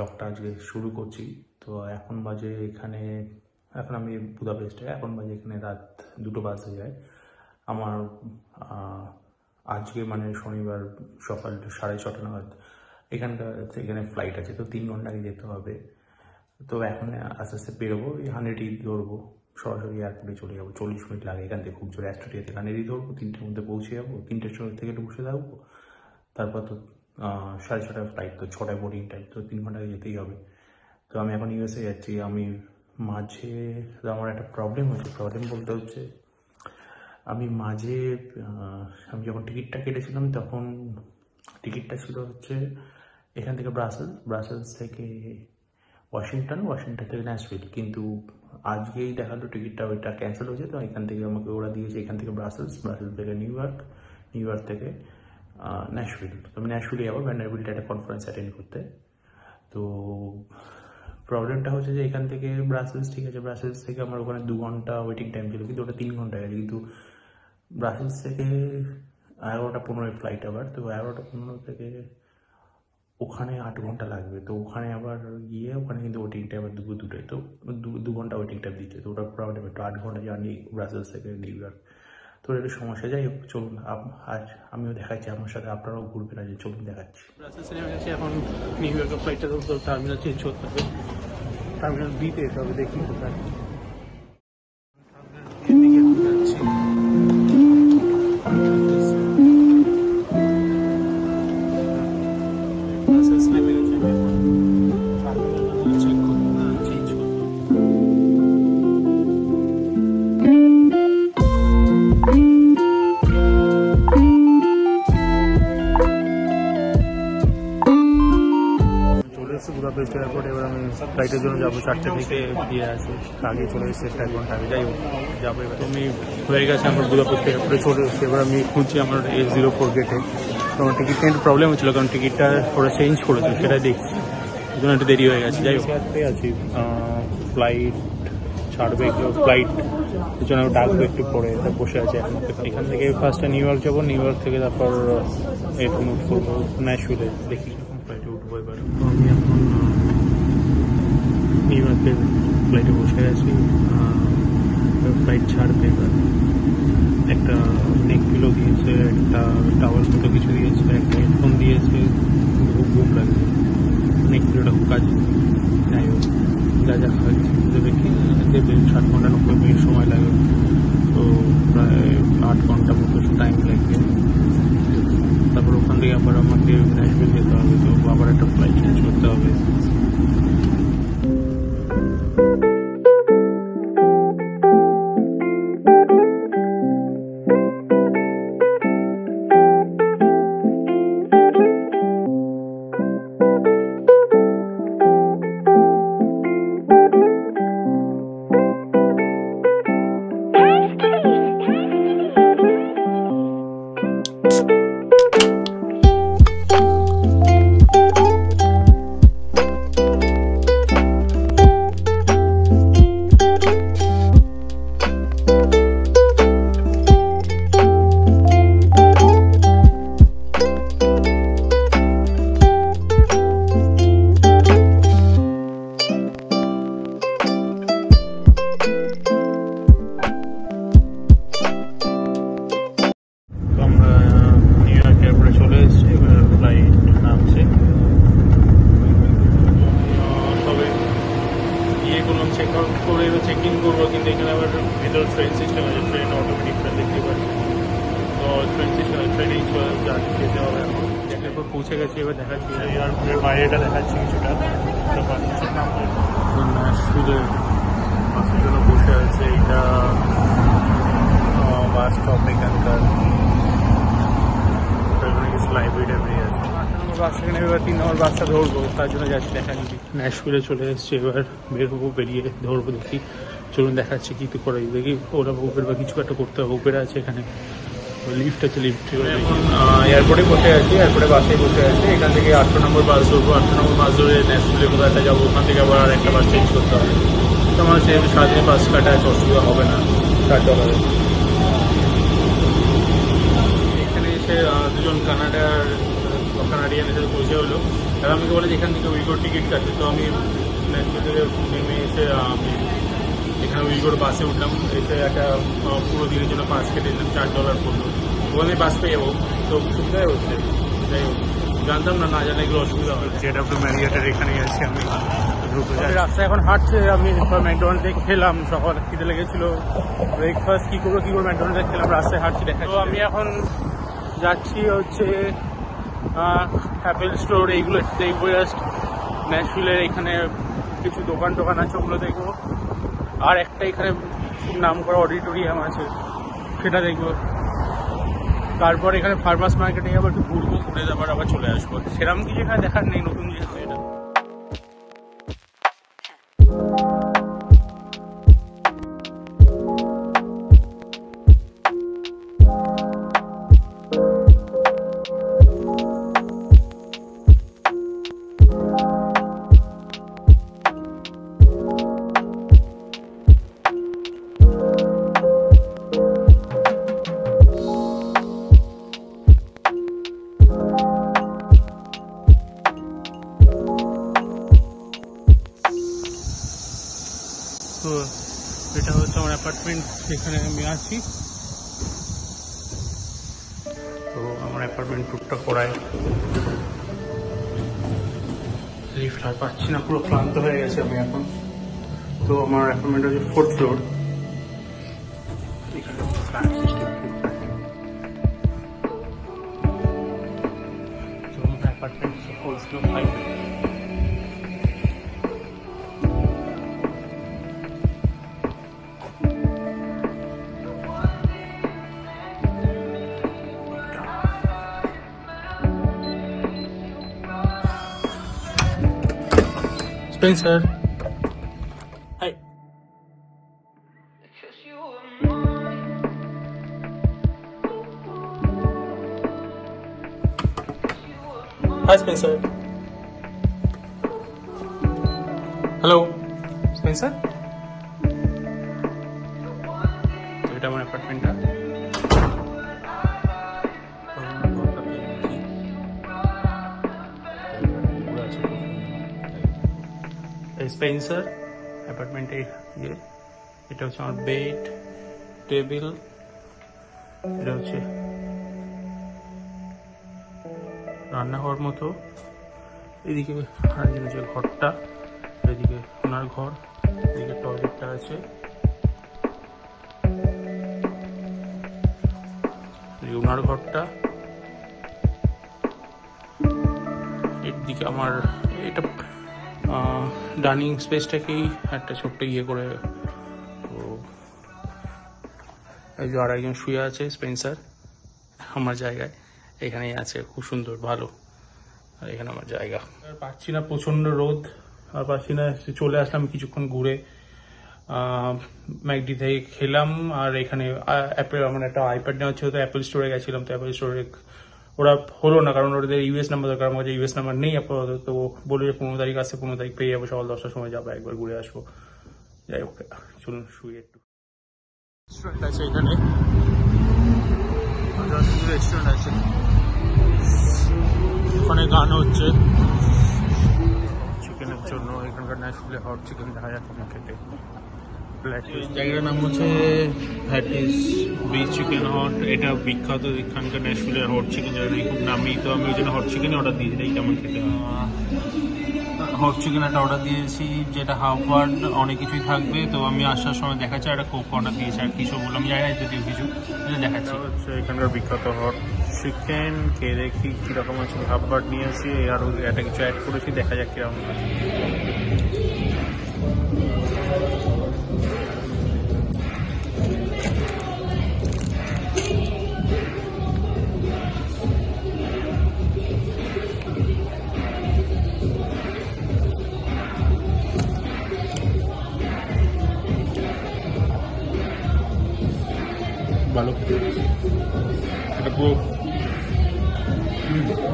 ব্লগটা আজকে শুরু করছি। তো এখন বাজে এখানে, এখন আমি বুদাপেস্টে, এখন বাজে এখানে রাত 2টো বাজে যায়। আমার আজকে মানে শনিবার সকাল 6:30 নাগাদ এখানে ফ্লাইট আছে, তো 3 ঘন্টা আগে যেতে হবে। তো এখন আস্তে আস্তে বেরোবো, 100 ধরবো, সরাসরি এয়ারপোর্টে চলে যাবো। 40 মিনিট লাগে এখান থেকে, খুব জোরে অ্যাস্ট্রেলিয়া থেকে 100 ধরবো, 3টের মধ্যে পৌঁছে যাবো। 3টের সময় থেকে একটু বসে থাকবো, তারপর তো 6:30 ফ্লাইট, তো 6টায় বোর্ডিং টাইম, তো 3 ঘন্টা যেতেই হবে। তো আমি এখন ইউএসএ যাচ্ছি। আমি মাঝে আমার একটা প্রবলেম হচ্ছে, প্রবলেম বলতে হচ্ছে আমি মাঝে আমি যখন টিকিটটা কেটেছিলাম তখন টিকিটটা ছিল হচ্ছে এখান থেকে ব্রাসেলস থেকে ওয়াশিংটন থেকে ন্যাশভিল, কিন্তু আজকেই দেখালো টিকিটটা ওইটা ক্যান্সেল হয়েছে। তো এখান থেকে আমাকে ওরা দিয়েছে এখান থেকে ব্রাসেলস থেকে নিউ ইয়র্ক থেকে ন্যাশভিল। তো আমি ন্যাশভিলে যাবো ভ্যান্ডারবিল্টে একটা কনফারেন্স অ্যাটেন্ড করতে। তো প্রবলেমটা হচ্ছে যে এখান থেকে ব্রাসেলস, ঠিক আছে, ব্রাসেলস থেকে আমার ওখানে 2 ঘন্টা ওয়েটিং টাইম ছিল, কিন্তু ওটা 3 ঘন্টা গেছে। কিন্তু ব্রাসেলস থেকে 11:15 ফ্লাইট আবার, তো 11:15 থেকে ওখানে 8 ঘন্টা লাগবে। তো ওখানে আবার গিয়ে ওখানে কিন্তু ওয়েটিং টাইম আবার 2টায়, তো 2 ঘন্টা ওয়েটিং টাইম দিচ্ছে। তো ওটা প্রবলেম, একটু 8 ঘন্টা জার্নি ব্রাসেলস থেকে নিউ ইয়র্ক। তো একটু সমস্যা। যাই হোক, চলুন আজ আমিও দেখাচ্ছি, আমার সাথে আপনারাও ঘুরবেন, আজ চলুন দেখাচ্ছি। ব্রাসেলসে নেমে গেছি, এখন নিউ ইয়র্কের ফ্লাইটটা তো টার্মিনাল চেঞ্জ করতে হবে, টার্মিনাল বিতে যেতে হবে, দেখি কোথায় যাচ্ছি। বুদাপেস্ট এয়ারপোর্ট, এবার আমি ফ্লাইটের জন্য যাবো 4টে থেকে, দিয়ে আসি আগে চলে এসেছে 1 ঘন্টা আগে। যাই হোক, যাবো এবার। তুমি হয়ে গেছে আমার বুদাপেস্ট এয়ারপোর্টে চলে এসেছে। এবার আমি খুঁজছি আমার A04 গেটে। তো আমার টিকিটটা একটু প্রবলেম হচ্ছিলো, কারণ টিকিটটা ওরা চেঞ্জ করেছে, সেটাই দেখছি, এই জন্য একটু দেরি হয়ে গেছে। যাই হোক, আছি ফ্লাইট ছাড়বে, ফ্লাইট এই জন্য ডাকবে একটু পরে, বসে আছে এখন। এখান থেকে ফার্স্টে নিউ ইয়র্ক যাবো, নিউ ইয়র্ক থেকে তারপর একটু মুভ করবো ন্যাশভিলে, দেখি ফ্লাইটে উঠবো এবার। আমি এখন নিউ ইয়র্কের ফ্লাইটে বসে আছি, ফ্লাইট ছাড়বে এবার। একটা নেক পিলো দিয়েছে, একটা টাওয়াল মতো কিছু দিয়েছে, একটা হেডফোন দিয়েছে, খুব ঘুম লাগছে। নেক পিলোটা খুব কাজে। যাই হোক, যা খাচ্ছি দেখি, দেবে 60 ঘন্টা 90 মিনিট সময় লাগে, তো প্রায় 8 ঘন্টা মতো টাইম লাগবে। তারপর ওখান থেকে আবার আমাকে ন্যাশভিল যেতে হবে, তো আবার একটা ফ্লাইট চেঞ্জ করতে হবে। চেক ইন করবো, কিন্তু এখানে আবার ভেতর ট্রেন সিস্টেম আছে, ট্রেন অটোমেটিক ট্রেন দেখতে পাচ্ছি। তো ট্রেন সিস্টেম ট্রেনেই যেতে হবে এখন। এরপর পৌঁছে গেছি, এবার দেখাচ্ছি এয়ারপোর্টের বাইরেটা দেখাচ্ছি কিছুটা। ন্যাশভিলের বাসের জন্য বসে আছে, এইটা বাস স্টপ এখানকার, কিছু লাইব্রেরি আছে। 8 নম্বর বাস সেখানে এবার 3 নম্বর বাসটা ধরবো, তার জন্য যাচ্ছি দেখা নিচ্ছি। ন্যাশভিলে চলে এসেছি, এবার বেরোবো, বেরিয়ে ধরবো, দেখি চলুন দেখাচ্ছি কী তো করে। দেখি ওরা উবের বা কিছু একটা করতে হবে, উবের আছে এখানে, লিফট আছে, লিফট করে এখন এয়ারপোর্টে বসে আছি, এয়ারপোর্টে বাসে বসে আছি। এখান থেকে 8 নম্বর বাস ধরবো, 8 নম্বর বাস ধরে ন্যাশভিলে কোথাও একটা যাবো, ওখান থেকে আবার আর একটা বাস চেঞ্জ করতে হবে। তো আমার সেরকম সারাদিনে বাস কাটা আছে, অসুবিধা হবে না, $60। এখানে এসে দুজন কানাডিয়ান এসে পৌঁছে হলো, এবার আমাকে বলে যে এখান থেকে উইগোর টিকিট কাটে। তো আমি ন্যাশনাল থেকে নেমে এসে আমি এখানে উইগোর বাসে উঠলাম। এসে একটা পুরো দিনের জন্য পাস কেটে দিলাম, $4 পড়লো। ওখানে বাস পেয়ে যাবো, তো সুবিধাই হচ্ছে। যাই হোক, জানতাম না, না জানলে এগুলো অসুবিধা হবে। যেটা ম্যারিয়টের এখানেই আছি আমি। রাস্তায় এখন হাঁটছে, আমি ম্যাকডোনাল্ড থেকে খেলাম, সকাল খিদে লেগেছিল, ব্রেকফাস্ট কী করবো ম্যাকডোনাল্ড থেকে খেলাম, রাস্তায় হাঁটছি দেখা। তো আমি এখন যাচ্ছি হচ্ছে অ্যাপেল স্টোর, এইগুলো দেখবো। জাস্ট ন্যাশভিলের এখানে কিছু দোকান টোকান আছে, ওগুলো দেখবো। আর একটা এখানে খুব নাম করা অডিটোরিয়াম আছে, সেটা দেখবো। তারপর এখানে ফার্মার্স মার্কেটে যাবো, একটু ঘুরবো, ঘুরে আবার চলে আসবো। সেরকম কিছু এখানে দেখার নেই, নতুন যেহেতু এটা। তো এটা হচ্ছে আমার অ্যাপার্টমেন্ট, যেখানে আমি আছি। তো আমার অ্যাপার্টমেন্ট টুকটা করায় লিফট আর পাচ্ছি না, পুরো ক্লান্ত হয়ে গেছে আমি এখন। তো আমার অ্যাপার্টমেন্ট হচ্ছে 4th ফ্লোর। এখানে ফ্ল্যাট সিস্টেম, তো আমার apartment 4th floor 5। Spencer. Hi. Hi, Spencer. Hello, Spencer. তো এটা আমার অ্যাপার্টমেন্টটা। স্পেন্সার অ্যাপার্টমেন্টে ইয়ে, এটা হচ্ছে আমার বেড, টেবিল, এটা হচ্ছে রান্নাঘর মতো। এদিকে আরেকজন যে ঘরটা, এদিকে ওনার ঘর, এদিকে টয়লেটটা আছে, এদিকে ওনার ঘরটা, এদিকে আমার এটা ডাইনিং স্পেসটাকেই একটা ছোট্ট ইয়ে করে। তো এই যে আর একজন শুয়ে আছে, স্পেন্সার আমার জায়গায় এখানেই আছে, খুব সুন্দর ভালো। আর এখানে আমার জায়গা। আর পাচ্ছি না, প্রচণ্ড রোদ, আর পাচ্ছি না। চলে আসলাম কিছুক্ষণ ঘুরে, ম্যাকডি থেকে খেলাম। আর এখানে অ্যাপেল, আমার একটা আইপ্যাড নেওয়া ছিল, তো অ্যাপেল স্টোরে গেছিলাম। তো অ্যাপেল স্টোরে ওরা হলো না, কারণ ওদের ইউএস নাম্বার দরকার। আমার কাছে ইউএস নাম্বার নেই আপাতত। তো বলে 15 তারিখ আসছে, 15 তারিখ পেয়ে যাবো, সকাল 10টার সময় যাবো, একবার ঘুরে আসবো। যাই হোক, চলুন শুয়ে একটু। রেস্টুরেন্ট আছে এখানে, রেস্টুরেন্ট আছে, ওখানে গান হচ্ছে চিকেনের জন্য। এখানকার ন্যাশনালি হট চিকেন দেখা যাচ্ছে খেতে। জায়গাটার নাম হচ্ছে হ্যাটিস বিচ চিকেন হট। এটা বিখ্যাত এখানকার ন্যাশনালি হট চিকেন, যেটা খুব নামি। তো আমি ওই জন্য হট চিকেনই অর্ডার দিয়েছি, এটাই কেমন খেতে হয়। হট চিকেন একটা অর্ডার দিয়েছি, যেটা হাফ ওয়ার্ড অনেক কিছুই থাকবে। তো আমি আসার সময় দেখাচ্ছি একটা কোক অর্ডার দিয়েছি, আর কিছু বললাম জানি না যদিও কিছু, দেখাচ্ছি। হচ্ছে এখানকার বিখ্যাত হট চিকেন, খেয়ে দেখি কীরকম আছে। হাফ ওয়ার্ড নিয়ে আসি, আরও একটা কিছু অ্যাড করেছি, দেখা যাক কীরকম আছে। ভালো খেতে, এটা পুরো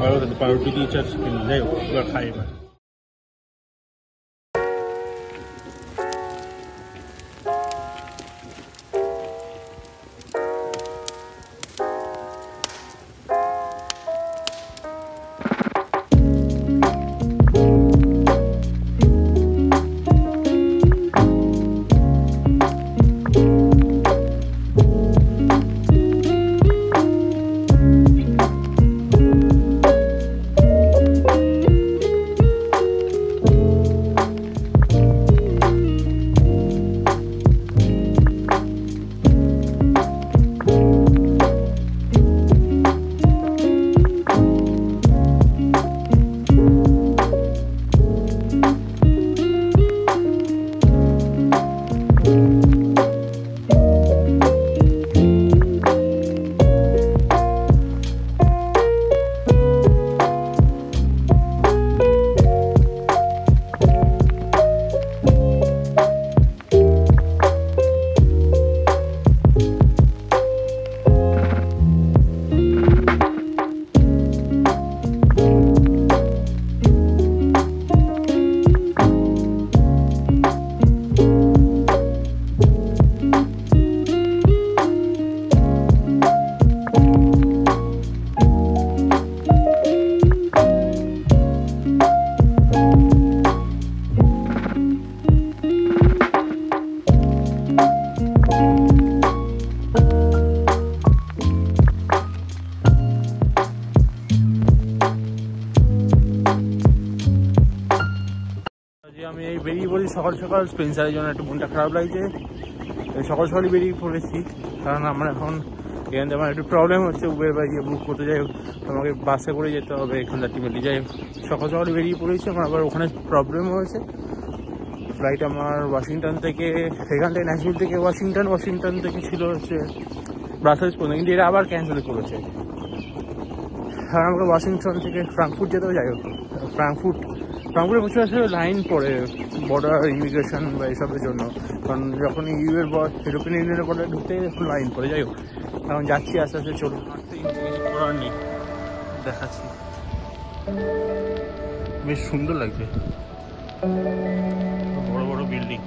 ভালো খেতে। পাউরুটি দিয়েছে আর চিকেন, যাই হোক এবার খাই এবার। সকাল সকাল স্পেন্সারের জন্য একটু মনটা খারাপ লাগছে। সকাল সকালই বেরিয়ে পড়েছি, কারণ আমার এখন এখান থেকে আমার একটু প্রবলেম হচ্ছে, উবের বা ইয়ে বুক করতে যাই হোক আমাকে বাসে করে যেতে হবে এখান থেকে যাই হোক। সকাল সকালে বেরিয়ে পড়েছি, আমার আবার ওখানে প্রবলেম হয়েছে। ফ্লাইট আমার ওয়াশিংটন থেকে, এখান থেকে ন্যাশভিল থেকে ওয়াশিংটন থেকে ছিল হচ্ছে ব্রাসেলস পর্যন্ত, কিন্তু এরা আবার ক্যান্সেল করেছে। আর আমাকে ওয়াশিংটন থেকে ফ্রাঙ্কফুট যেতেও যাই হোক, ফ্রাঙ্কফুটে প্রচুর আসলে লাইন পড়ে বর্ডার ইমিগ্রেশন বা এসবের জন্য, কারণ যখন ইউএর ইউরোপিয়ান ইউনিয়নের বর্ডারে ঢুকতে লাইন পড়ে। যাই হোক এখন যাচ্ছি আস্তে আস্তে, চলুন। কিছু করার নেই, দেখাচ্ছি। বেশ সুন্দর লাগছে, বড় বড় বিল্ডিং।